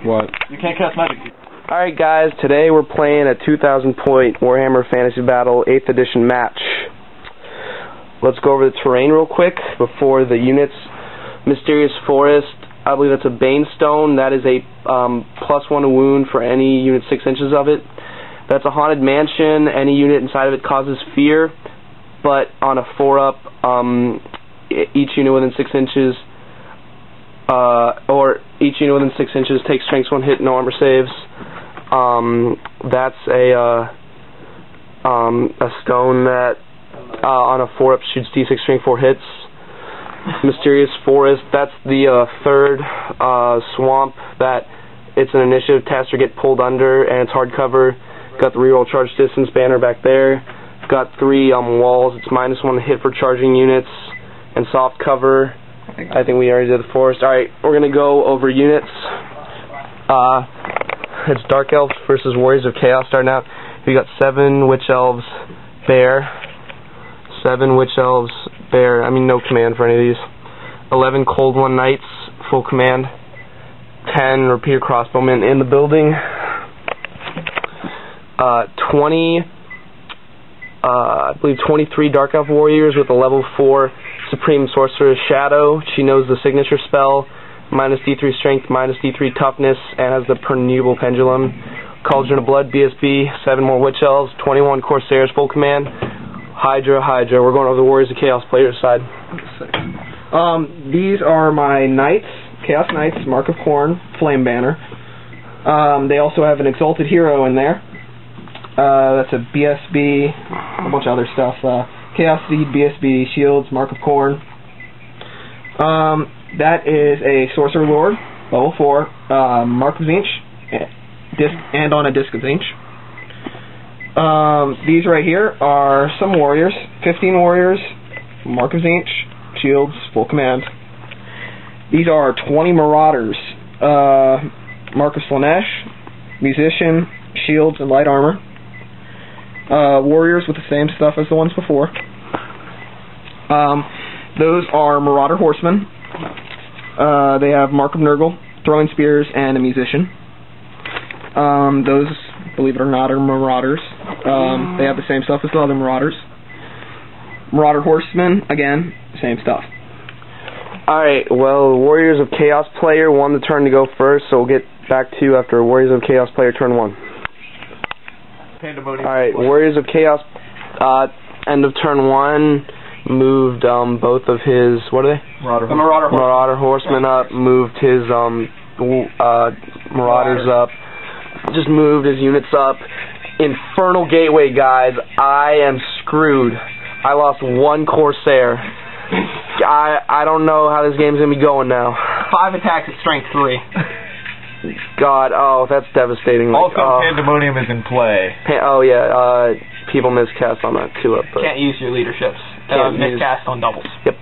What? You can't cast magic. Alright guys, today we're playing a 2,000 point Warhammer Fantasy Battle 8th edition match. Let's go over the terrain real quick before the units. Mysterious Forest, I believe that's a Banestone. That is a +1 to wound for any unit 6 inches of it. That's a Haunted Mansion. Any unit inside of it causes fear, but on a 4-up, each unit within 6 inches each unit within 6 inches takes strength 1 hit, no armor saves. That's a stone that on a 4-up shoots D6 strength 4 hits. Mysterious Forest, that's the third swamp that it's an initiative test or get pulled under, and it's hardcover. Got the reroll charge distance banner back there. Got 3 walls. It's -1 hit for charging units and soft cover. I think we already did the forest. Alright, we're going to go over units. It's Dark Elves versus Warriors of Chaos starting out. We got 7 Witch Elves, Bear. 7 Witch Elves, Bear. I mean, no command for any of these. 11 Cold One Knights, full command. 10 Repeater Crossbowmen in the building. 23 Dark Elf Warriors with a level 4 Supreme Sorcerer's Shadow. She knows the signature spell, -D3 Strength, -D3 Toughness, and has the Permeable Pendulum. Cauldron of Blood, BSB, 7 more Witch Elves, 21 Corsairs, full command. Hydra. We're going over the Warriors of Chaos player side. These are my Knights, Chaos Knights, Mark of Corn, Flame Banner. They also have an Exalted Hero in there. That's a BSB, a bunch of other stuff. Chaos Seed, BSB, Shields, Mark of Corn. That is a Sorcerer Lord, level 4, Mark of Zinch, and on a Disc of Zinch. These right here are some warriors, 15 warriors, Mark of Zinch, Shields, full command. These are 20 Marauders, Mark of Slanesh, Musician, Shields, and light armor. Warriors with the same stuff as the ones before. Those are Marauder Horsemen. They have Mark of Nurgle, Throwing Spears, and a Musician. Those, believe it or not, are Marauders. They have the same stuff as the other Marauders. Marauder Horsemen, again, same stuff. Alright, well, Warriors of Chaos player won the turn to go first, so we'll get back to you after Warriors of Chaos player turn 1. Alright, Warriors of Chaos, end of turn 1, moved both of his, what are they? Marauder Horsemen up, moved his Marauders up, just moved his units up. Infernal Gateway, guys, I am screwed. I lost 1 Corsair. I don't know how this game's gonna be going now. 5 attacks at strength 3. God, oh, that's devastating. Also, Pandemonium is in play. People miscast on that 2-up. Can't use your leaderships. Miscast on doubles. Yep.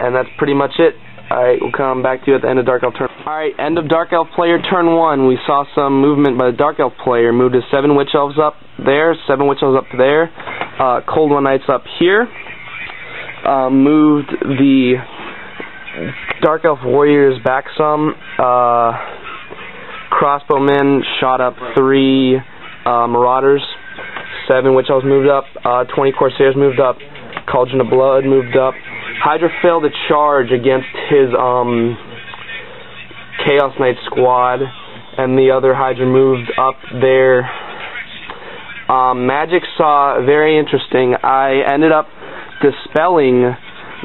And that's pretty much it. Alright, we'll come back to you at the end of Dark Elf turn. Alright, end of Dark Elf player turn 1. We saw some movement by the Dark Elf player. Moved his 7 Witch Elves up there, 7 Witch Elves up there. Cold One Knights up here. Moved the Dark Elf Warriors back some. Crossbowmen shot up 3 Marauders. 7 Witch Elves moved up. 20 Corsairs moved up. Cauldron of Blood moved up. Hydra failed a charge against his Chaos Knight squad, and the other Hydra moved up there. Magic saw very interesting. I ended up dispelling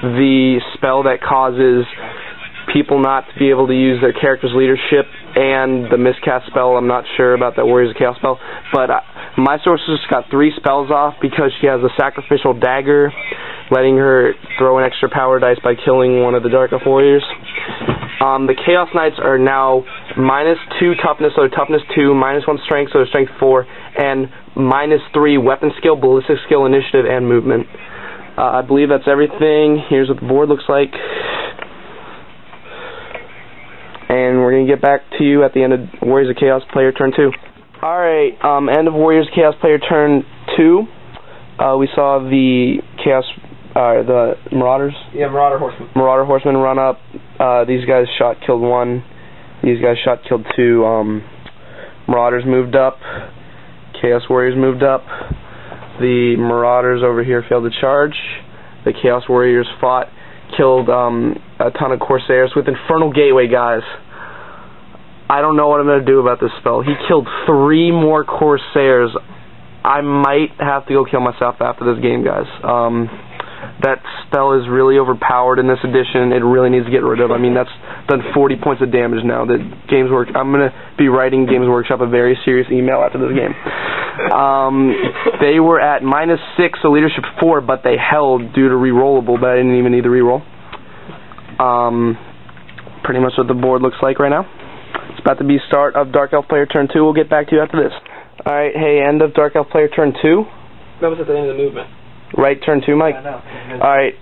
the spell that causes people not to be able to use their character's leadership, and the miscast spell. I'm not sure about that Warriors of Chaos spell, but my sorceress got 3 spells off because she has a sacrificial dagger, letting her throw an extra power dice by killing one of the Dark Elf Warriors. The Chaos Knights are now -2 toughness, so toughness 2, -1 strength, so strength 4, and -3 weapon skill, ballistic skill, initiative, and movement. I believe that's everything. Here's what the board looks like. And we're going to get back to you at the end of Warriors of Chaos player turn 2. Alright, end of Warriors of Chaos player turn 2. We saw the Chaos, the Marauders. Yeah, Marauder Horsemen. Marauder Horsemen run up. These guys killed 1. These guys killed 2. Marauders moved up. Chaos Warriors moved up. The Marauders over here failed to charge. The Chaos Warriors fought, killed a ton of Corsairs with Infernal Gateway, guys. I don't know what I'm going to do about this spell. He killed 3 more Corsairs. I might have to go kill myself after this game, guys. That spell is really overpowered in this edition. It really needs to get rid of. I mean, that's done 40 points of damage now. I'm going to be writing Games Workshop a very serious email after this game. They were at -6, so leadership 4, but they held due to rerollable, but I didn't even need the reroll. Pretty much what the board looks like right now. It's about to be start of Dark Elf player turn 2. We'll get back to you after this. Alright, hey, end of Dark Elf player turn 2. That was at the end of the movement. Right turn 2, Mike? I know. Alright,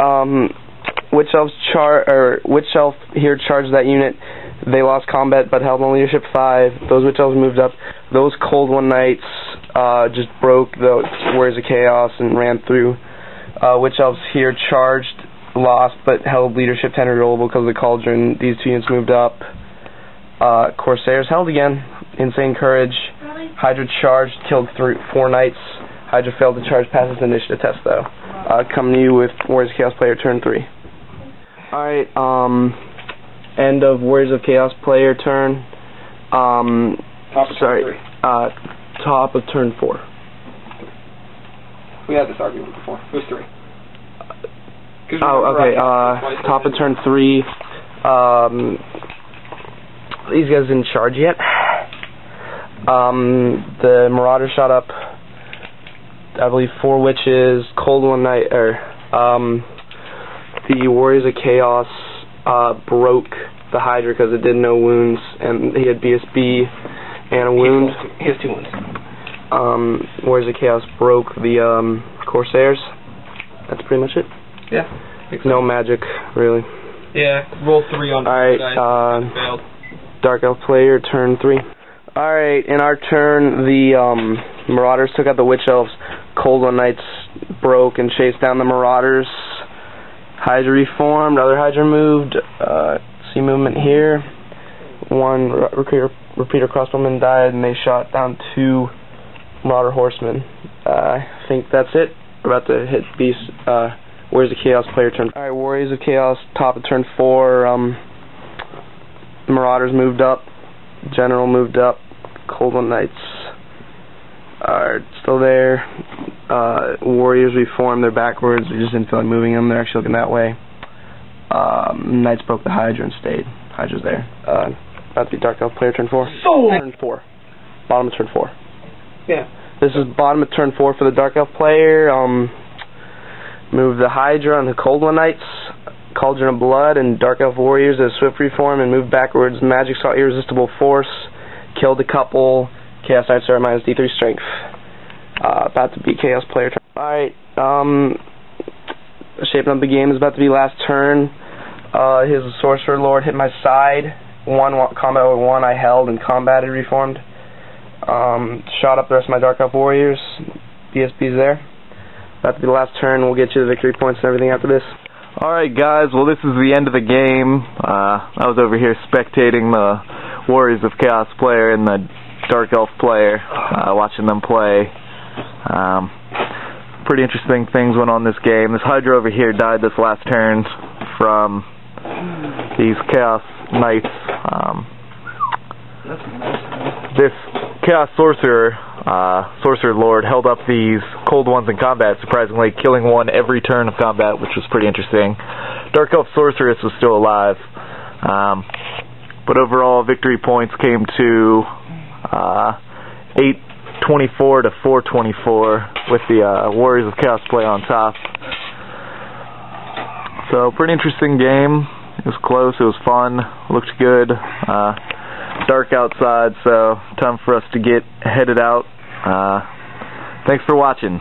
Witch Elf here charged that unit. They lost combat but held on leadership 5. Those Witch Elves moved up. Those Cold One Knights just broke the Warriors of Chaos and ran through. Witch Elves here charged, lost, but held leadership 10 rerollable because of the Cauldron. These 2 units moved up. Corsairs held again. Insane Courage. Hydra charged, killed 4 Knights. Hydra failed to charge, passes the initiative test though. Coming to you with Warriors of Chaos player turn 3. Alright, end of Warriors of Chaos player turn. Top of turn 4. We had this argument before. It was 3. Oh, okay. Top of turn 3. These guys didn't charge yet. The Marauder shot up, I believe, 4 Witches, Cold One Knight, the Warriors of Chaos broke the Hydra because it did no wounds, and he had BSB and a wound. He has 2 wounds. Warriors of Chaos broke the Corsairs. That's pretty much it. Yeah. No magic, really. Yeah, rolled 3 on Alright, failed. Dark Elf player, turn 3. Alright, in our turn, the Marauders took out the Witch Elves. Cold One Knights broke and chased down the Marauders. Hydra reformed, other Hydra moved. See movement here. 1 repeater crossbowman died, and they shot down 2 Marauder horsemen. I think that's it. We're about to hit Beast, Warriors of Chaos player turn. Alright, Warriors of Chaos, top of turn 4. Marauders moved up. General moved up. Cold One Knights are still there. Warriors reformed. They're backwards. We just didn't feel like moving them. They're actually looking that way. Knights broke the Hydra and stayed. Hydra's there. About to be Dark Elf player turn 4. Turn 4. Bottom of turn 4. Yeah. This is bottom of turn 4 for the Dark Elf player. Move the Hydra and the Cold One Knights. Cauldron of Blood and Dark Elf Warriors as Swift Reform and move backwards. Magic saw Irresistible Force. Killed a couple. Chaos Knights are minus D3 strength. About to be Chaos player turn. Alright, shaping up the game is about to be last turn. His Sorcerer Lord hit my side. 1 combat with 1 I held and combated reformed. Shot up the rest of my Dark Elf Warriors. BSB's there. About to be the last turn. We'll get you the victory points and everything after this. Alright guys, well this is the end of the game. I was over here spectating the Warriors of Chaos player and the Dark Elf player, watching them play. Pretty interesting things went on this game. This Hydra over here died this last turn from these Chaos Knights. This Chaos Sorcerer Lord held up these Cold Ones in combat, surprisingly, killing 1 every turn of combat, which was pretty interesting. Dark Elf Sorceress was still alive. But overall, victory points came to 824 to 424 with the Warriors of Chaos play on top. So, pretty interesting game. It was close, it was fun, looked good. Dark outside, so time for us to get headed out. Thanks for watching.